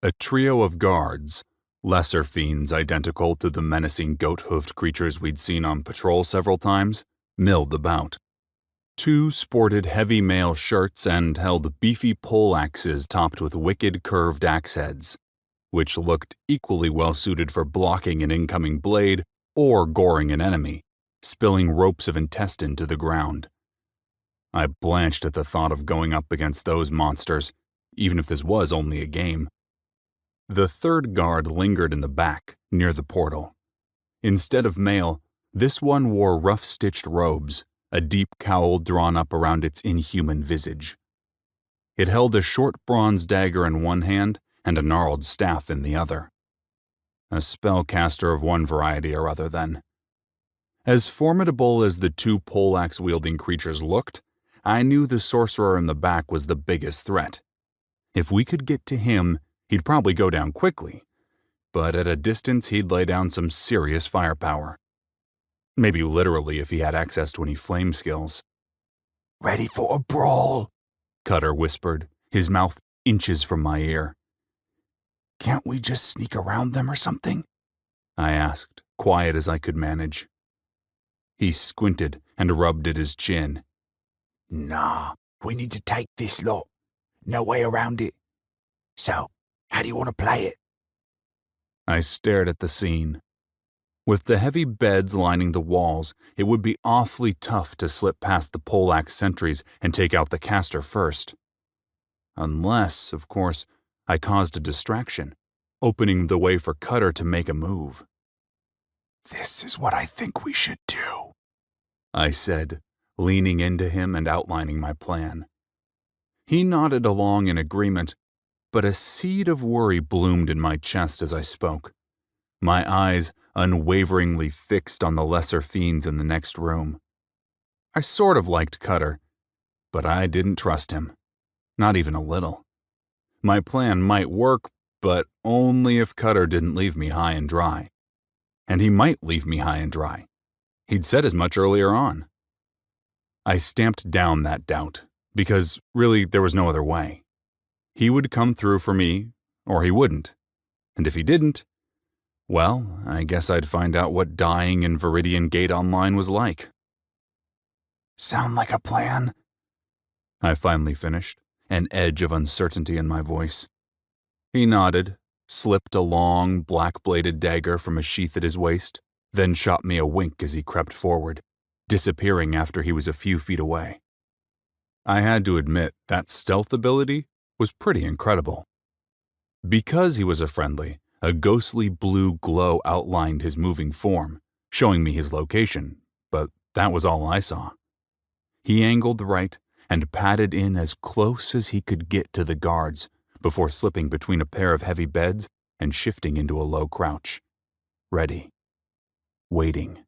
A trio of guards, lesser fiends identical to the menacing goat-hoofed creatures we'd seen on patrol several times, milled about. Two sported heavy mail shirts and held beefy poleaxes topped with wicked curved axe heads, which looked equally well suited for blocking an incoming blade or goring an enemy, spilling ropes of intestine to the ground. I blanched at the thought of going up against those monsters, even if this was only a game. The third guard lingered in the back, near the portal. Instead of mail, this one wore rough-stitched robes, a deep cowl drawn up around its inhuman visage. It held a short bronze dagger in one hand and a gnarled staff in the other. A spellcaster of one variety or other, then. As formidable as the two poleaxe-wielding creatures looked, I knew the sorcerer in the back was the biggest threat. If we could get to him, he'd probably go down quickly, but at a distance he'd lay down some serious firepower. Maybe literally if he had access to any flame skills. "Ready for a brawl?" Cutter whispered, his mouth inches from my ear. "Can't we just sneak around them or something?" I asked, quiet as I could manage. He squinted and rubbed at his chin. "Nah, we need to take this lot. No way around it. So, how do you want to play it?" I stared at the scene. With the heavy beds lining the walls, it would be awfully tough to slip past the poleaxe sentries and take out the caster first. Unless, of course, I caused a distraction, opening the way for Cutter to make a move. "This is what I think we should do," I said, leaning into him and outlining my plan. He nodded along in agreement, but a seed of worry bloomed in my chest as I spoke, my eyes unwaveringly fixed on the lesser fiends in the next room. I sort of liked Cutter, but I didn't trust him, not even a little. My plan might work, but only if Cutter didn't leave me high and dry. And he might leave me high and dry. He'd said as much earlier on. I stamped down that doubt, because really there was no other way. He would come through for me, or he wouldn't. And if he didn't, well, I guess I'd find out what dying in Viridian Gate Online was like. "Sound like a plan?" I finally finished, an edge of uncertainty in my voice. He nodded, slipped a long, black-bladed dagger from a sheath at his waist, then shot me a wink as he crept forward, disappearing after he was a few feet away. I had to admit that stealth ability was pretty incredible. Because he was a friendly, a ghostly blue glow outlined his moving form, showing me his location, but that was all I saw. He angled right and padded in as close as he could get to the guards before slipping between a pair of heavy beds and shifting into a low crouch. Ready. Waiting.